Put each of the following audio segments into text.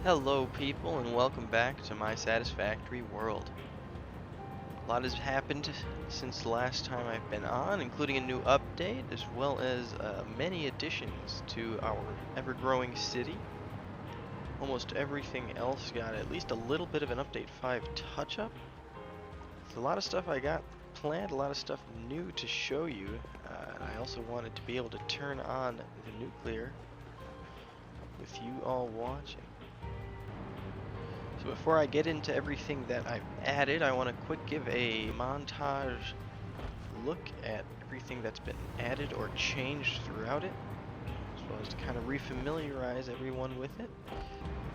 Hello people and welcome back to my Satisfactory world. A lot has happened since the last time I've been on, including a new update as well as many additions to our ever-growing city. Almost everything else got at least a little bit of an Update 5 touch-up. There's a lot of stuff I got planned, a lot of stuff new to show you, and I also wanted to be able to turn on the nuclear with you all watching. So before I get into everything that I've added, I want to give a montage look at everything that's been added or changed throughout it, as well as to kind of refamiliarize everyone with it.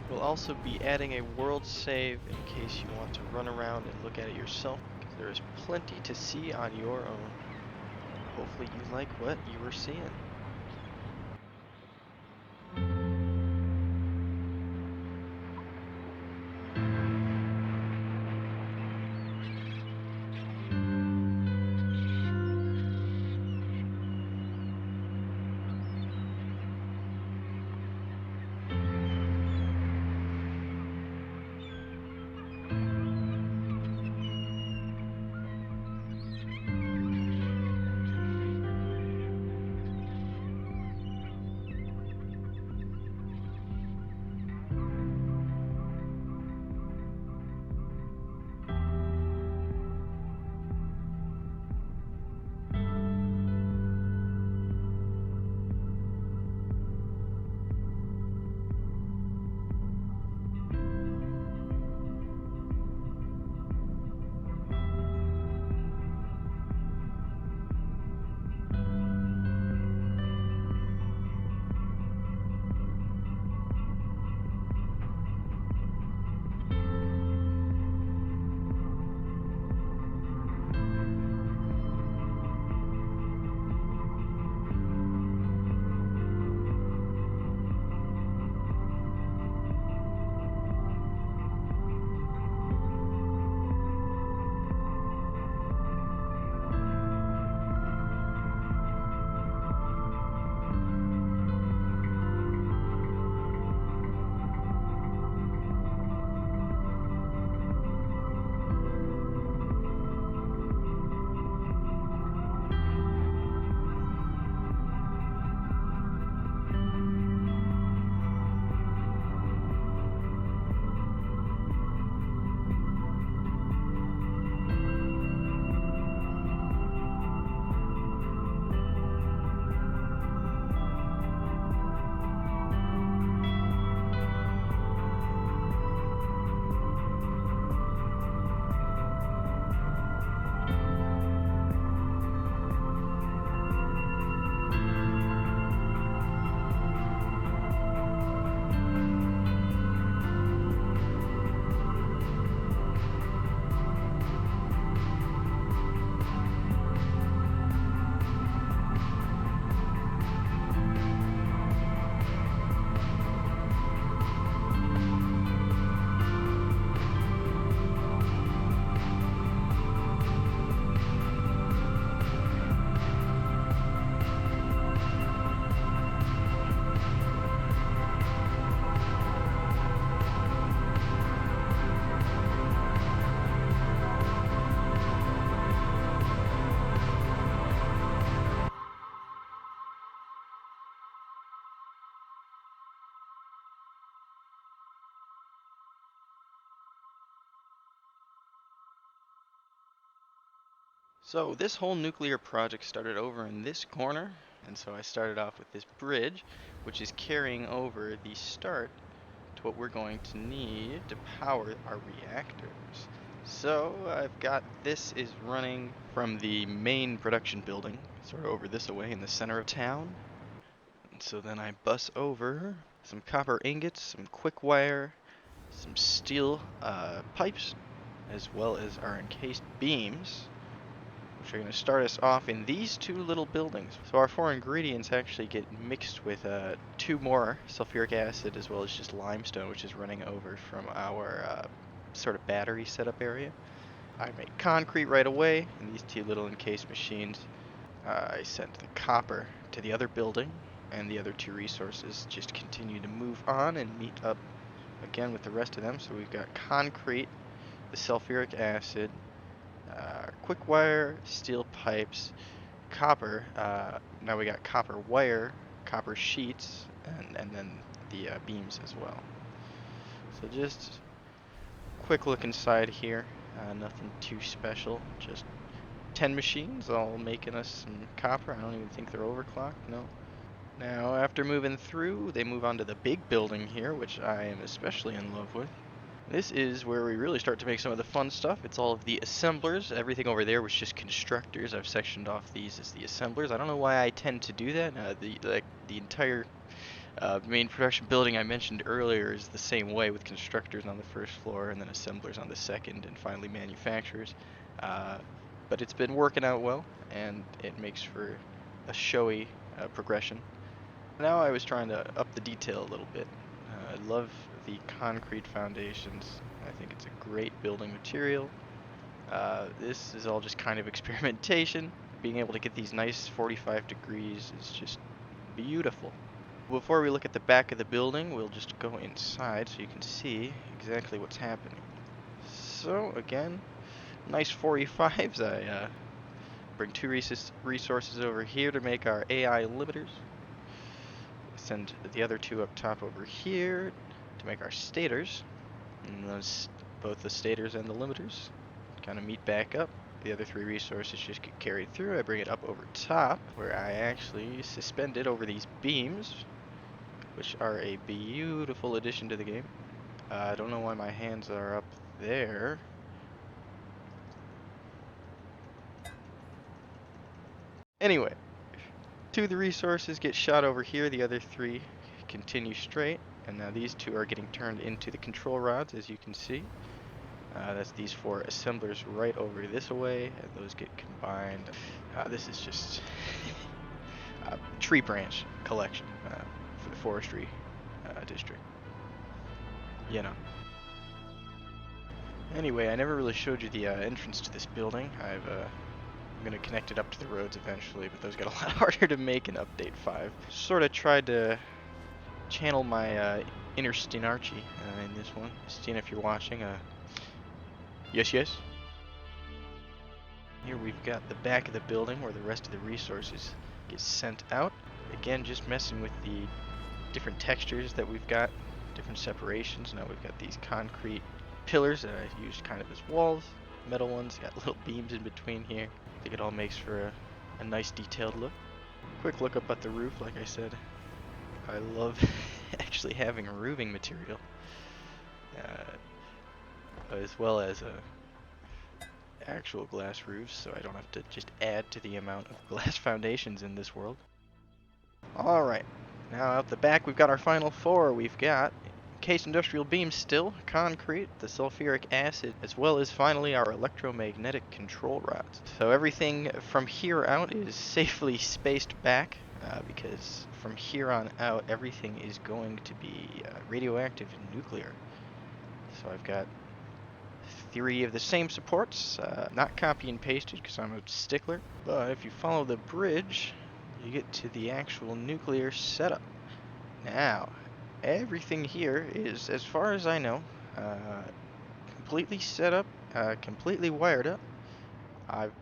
We'll also be adding a world save in case you want to run around and look at it yourself, because there is plenty to see on your own. Hopefully you like what you were seeing. So this whole nuclear project started over in this corner, and so I started off with this bridge, which is carrying over the start to what we're going to need to power our reactors. So I've got this is running from the main production building, sort of over this away in the center of town. And so then I bus over some copper ingots, some quick wire, some steel pipes, as well as our encased beams, which are going to start us off in these two little buildings. So our four ingredients actually get mixed with two more sulfuric acid as well as just limestone, which is running over from our sort of battery setup area. I make concrete right away in these two little encased machines. I sent the copper to the other building, and the other two resources just continue to move on and meet up again with the rest of them. So we've got concrete, the sulfuric acid, quick wire, steel pipes, copper. Now we got copper wire, copper sheets, and then the beams as well. So just quick look inside here. Nothing too special. Just 10 machines all making us some copper. I don't even think they're overclocked. No. Now, after moving through, they move on to the big building here, which I am especially in love with. This is where we really start to make some of the fun stuff. It's all of the assemblers. Everything over there was just constructors. I've sectioned off these as the assemblers. I don't know why I tend to do that. The entire main production building I mentioned earlier is the same way, with constructors on the first floor and then assemblers on the second, and finally manufacturers. But it's been working out well, and it makes for a showy progression. Now I was trying to up the detail a little bit. I love the concrete foundations. I think it's a great building material. This is all just kind of experimentation. Being able to get these nice 45 degrees is just beautiful. Before we look at the back of the building, we'll just go inside so you can see exactly what's happening. So again, nice 45s. I bring two resources over here to make our AI limiters. Send the other two up top over here to make our stators. And those, both the stators and the limiters, kind of meet back up. The other three resources just get carried through. I bring it up over top, where I actually suspend it over these beams, which are a beautiful addition to the game. I don't know why my hands are up there. Anyway, two of the resources get shot over here, the other three continue straight, and now these two are getting turned into the control rods, as you can see. That's these four assemblers right over this way, and those get combined. This is just a tree branch collection for the forestry district. You know. Anyway, I never really showed you the entrance to this building. I'm gonna connect it up to the roads eventually, but those got a lot harder to make in Update 5. Sort of tried to channel my inner Stinarchi in this one. Stin, if you're watching, yes. Here we've got the back of the building where the rest of the resources get sent out. Again, just messing with the different textures that we've got, different separations. Now we've got these concrete pillars that I used kind of as walls, metal ones, got little beams in between here. I think it all makes for a nice detailed look. Quick look up at the roof, like I said. I love actually having roofing material, as well as actual glass roofs, so I don't have to just add to the amount of glass foundations in this world. Alright, now out the back we've got our final four. We've got case industrial beams still, concrete, the sulfuric acid, as well as finally our electromagnetic control rods. So everything from here out is safely spaced back, because from here on out everything is going to be radioactive and nuclear. So I've got three of the same supports, not copy and pasted because I'm a stickler, but if you follow the bridge, you get to the actual nuclear setup. Now, everything here is, as far as I know, completely set up, completely wired up. I've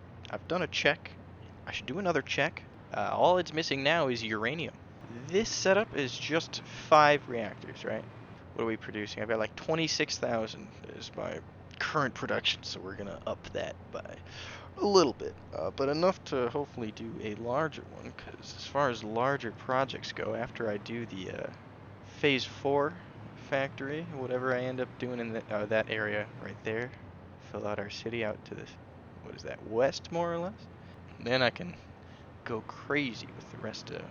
done a check. I should do another check. All it's missing now is uranium. This setup is just 5 reactors, right? What are we producing? I've got like 26,000 is my current production, so we're gonna up that by a little bit, but enough to hopefully do a larger one, because as far as larger projects go, after I do the Phase 4 factory, whatever I end up doing in that area right there, fill out our city out to this, what is that, west more or less? Then I can go crazy with the rest of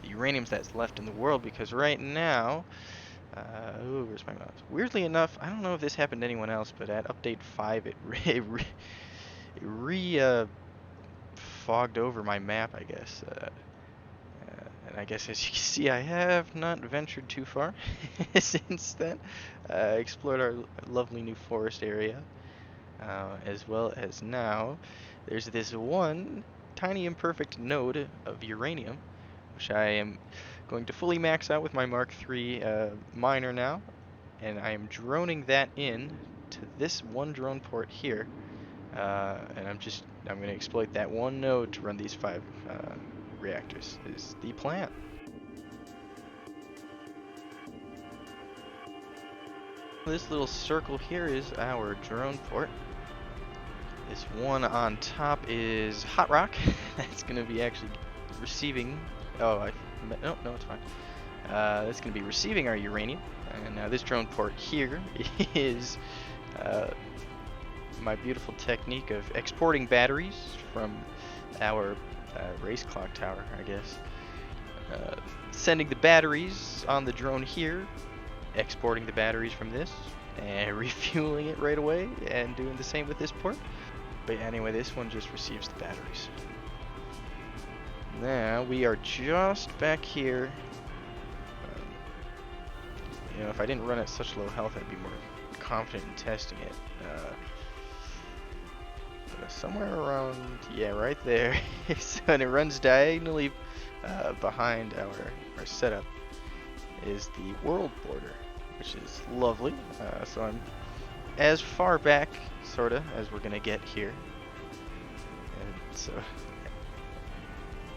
the uranium that's left in the world, because right now, ooh, where's my mouse? Weirdly enough, I don't know if this happened to anyone else, but at Update 5, it fogged over my map, I guess. And I guess as you can see, I have not ventured too far since then. Explored our lovely new forest area, as well as now there's this one tiny imperfect node of uranium, which I am going to fully max out with my Mark III miner now. and I am droning that in to this one drone port here. And I'm going to exploit that one node to run these 5 reactors, is the plan. This little circle here is our drone port. This one on top is hot rock. That's going to be actually receiving. No, it's fine. That's going to be receiving our uranium. And now this drone port here is my beautiful technique of exporting batteries from our race clock tower, I guess. Sending the batteries on the drone here, exporting the batteries from this, and refueling it right away, and doing the same with this port. But anyway, this one just receives the batteries. Now we are just back here. If I didn't run at such low health, I'd be more confident in testing it. Somewhere around, yeah, right there. So, and it runs diagonally behind our setup is the world border, which is lovely. So I'm as far back, sorta, as we're gonna get here. And so,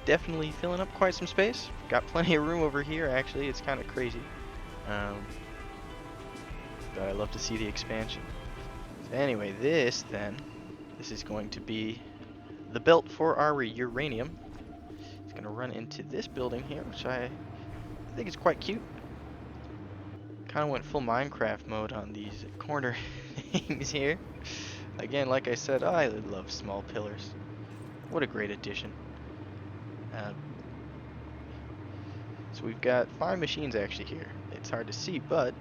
definitely filling up quite some space. Got plenty of room over here, actually. It's kind of crazy. But I love to see the expansion. So anyway, this is going to be the belt for our uranium. It's going to run into this building here, which I think is quite cute. Kind of went full Minecraft mode on these corner things here. Again, like I said, I love small pillars. What a great addition. So we've got 5 machines actually here. It's hard to see, but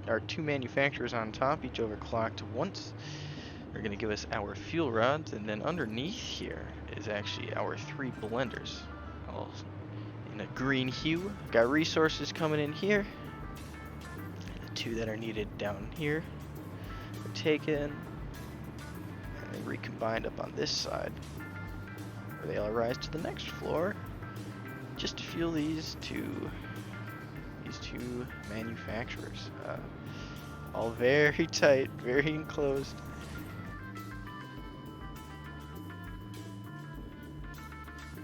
our 2 manufacturers on top, each overclocked once. They're going to give us our fuel rods, and then underneath here is actually our 3 blenders, all in a green hue. Got resources coming in here. The 2 that are needed down here are taken and recombined up on this side, where they all rise to the next floor, just to fuel these two manufacturers. All very tight, very enclosed.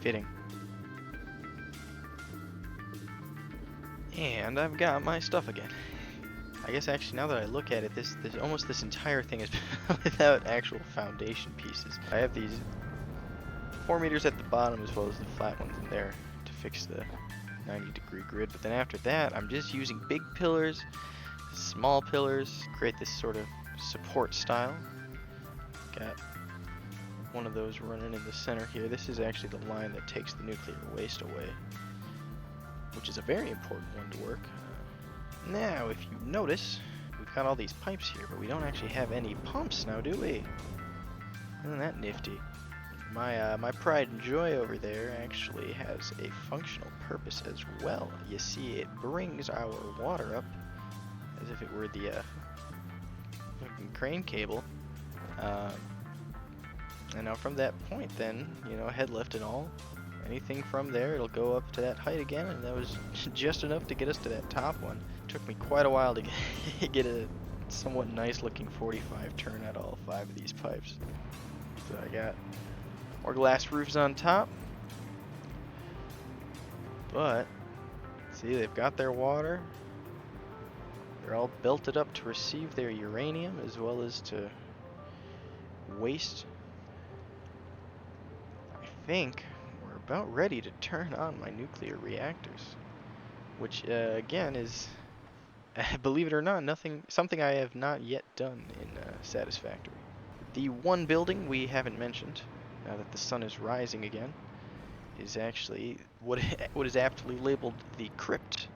Fitting. And I've got my stuff again. I guess actually now that I look at it, this entire thing is without actual foundation pieces. I have these 4 meters at the bottom as well as the flat ones in there to fix the 90-degree grid, but then after that I'm just using big pillars, small pillars, create this sort of support style. Got one of those running in the center here. This is actually the line that takes the nuclear waste away, which is a very important one to work. Now, if you notice, we've got all these pipes here, but we don't actually have any pumps now, do we? Isn't that nifty? My pride and joy over there actually has a functional purpose as well. You see, it brings our water up as if it were the fucking crane cable. And now from that point then, head lift and all, anything from there, it'll go up to that height again, and that was just enough to get us to that top one. It took me quite a while to get a somewhat nice looking 45 turn out of all 5 of these pipes. So I got more glass roofs on top, but see, they've got their water. They're all belted up to receive their uranium as well as to waste. I think we're about ready to turn on my nuclear reactors, which again is, believe it or not, something I have not yet done in Satisfactory. The one building we haven't mentioned, now that the sun is rising again, is actually what is aptly labeled the crypt.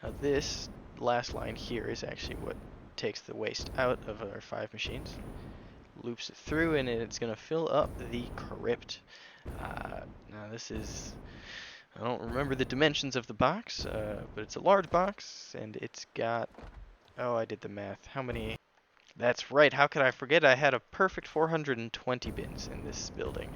Now this last line here is actually what takes the waste out of our 5 machines, loops it through, and it's going to fill up the crypt. Now this is, I don't remember the dimensions of the box, but it's a large box, and it's got, oh, I did the math. How many? That's right, how could I forget? I had a perfect 420 bins in this building.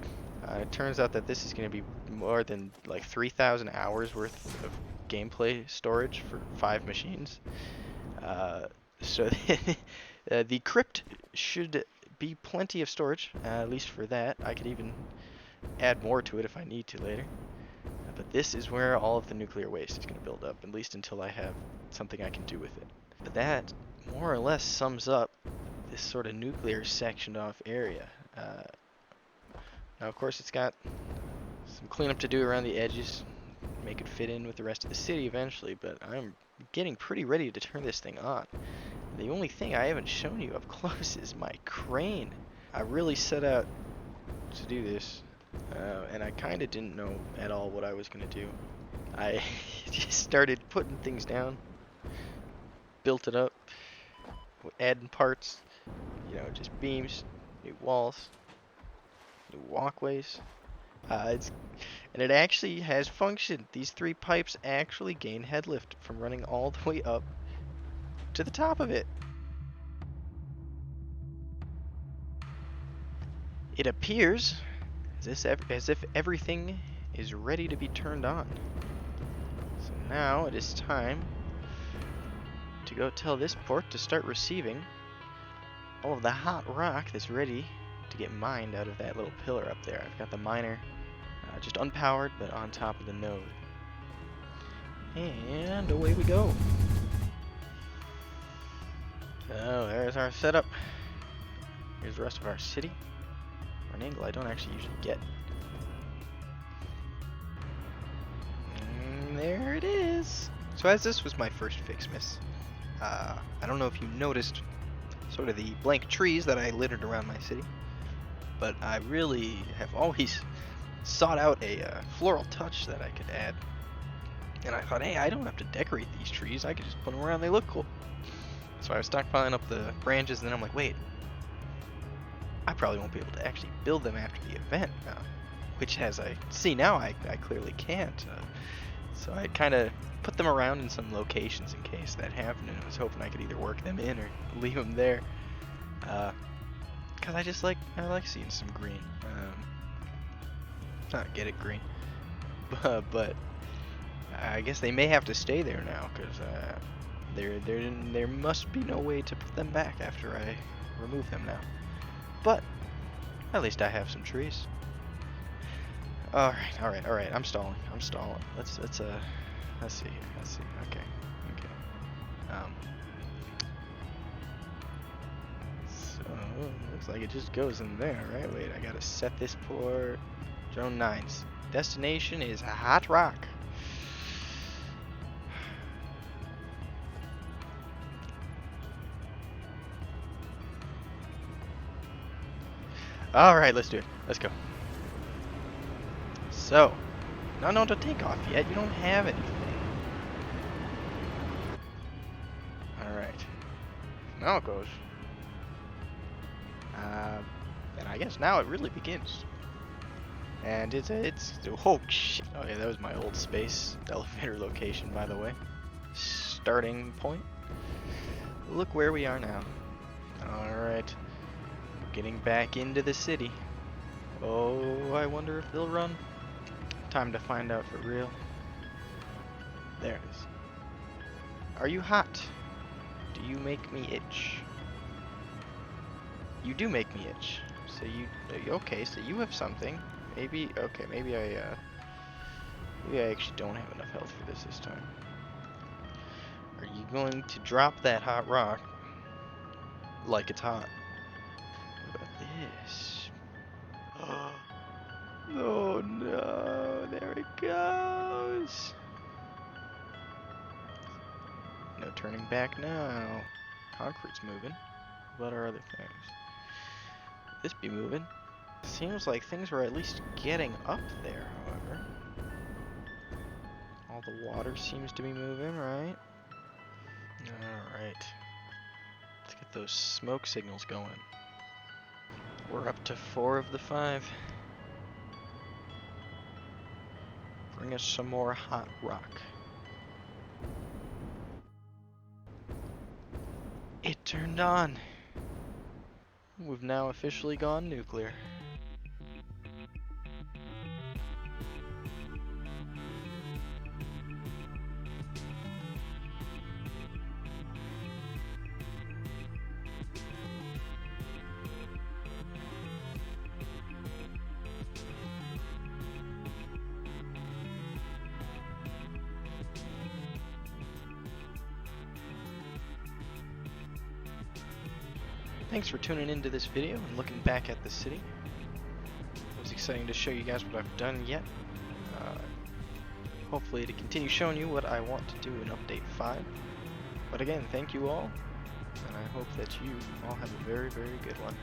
It turns out that this is going to be more than like 3,000 hours worth of gameplay storage for 5 machines. So the crypt should be plenty of storage, at least for that. I could even add more to it if I need to later. But this is where all of the nuclear waste is going to build up, at least until I have something I can do with it. But that more or less sums up this sort of nuclear sectioned off area. Now, of course, it's got some cleanup to do around the edges, make it fit in with the rest of the city eventually, but I'm getting pretty ready to turn this thing on. The only thing I haven't shown you up close is my crane. I really set out to do this, and I kind of didn't know at all what I was going to do. I just started putting things down, built it up, adding parts, just beams, new walls, new walkways. And it actually has functioned. These 3 pipes actually gain head lift from running all the way up to the top of it. It appears as if everything is ready to be turned on. So now it is time to go tell this port to start receiving all of the hot rock that's ready to get mined out of that little pillar up there. I've got the miner just unpowered, but on top of the node. And away we go. So there's our setup. Here's the rest of our city. For an angle I don't actually usually get. And there it is. So as this was my first fix miss, I don't know if you noticed sort of the blank trees that I littered around my city, but I really have always sought out a floral touch that I could add. And I thought, hey, I don't have to decorate these trees. I could just put them around. They look cool. So I was stockpiling up the branches, and then I'm like, wait, I probably won't be able to actually build them after the event. Which, as I see now, I clearly can't. So I kind of put them around in some locations in case that happened, and I was hoping I could either work them in or leave them there. Because I like seeing some green. Not get it green, but I guess they may have to stay there now because there must be no way to put them back after I remove them now. But at least I have some trees. All right. I'm stalling. Let's see here. Okay. So looks like it just goes in there, right? Wait, I gotta set this port. Zone 9's destination is hot rock. Alright, let's do it. Let's go. So, no, don't take off yet. You don't have anything. Alright. Now it goes. And I guess now it really begins. And it's oh shit. Oh yeah, that was my old space elevator location, by the way. Starting point. Look where we are now. Alright. Getting back into the city. Oh, I wonder if they'll run. Time to find out for real. There it is. Are you hot? Do you make me itch? You do make me itch. So okay, so you have something. Maybe I actually don't have enough health for this time. Are you going to drop that hot rock like it's hot? What about this? Oh no, there it goes. No turning back now. Concrete's moving. What about our other things? This be moving. Seems like things were at least getting up there, however. All the water seems to be moving, right? Alright. Let's get those smoke signals going. We're up to 4 of the 5. Bring us some more hot rock. It turned on. We've now officially gone nuclear. Thanks for tuning into this video and looking back at the city. It was exciting to show you guys what I've done yet. Hopefully to continue showing you what I want to do in Update 5. But again, thank you all, and I hope that you all have a very, very good one.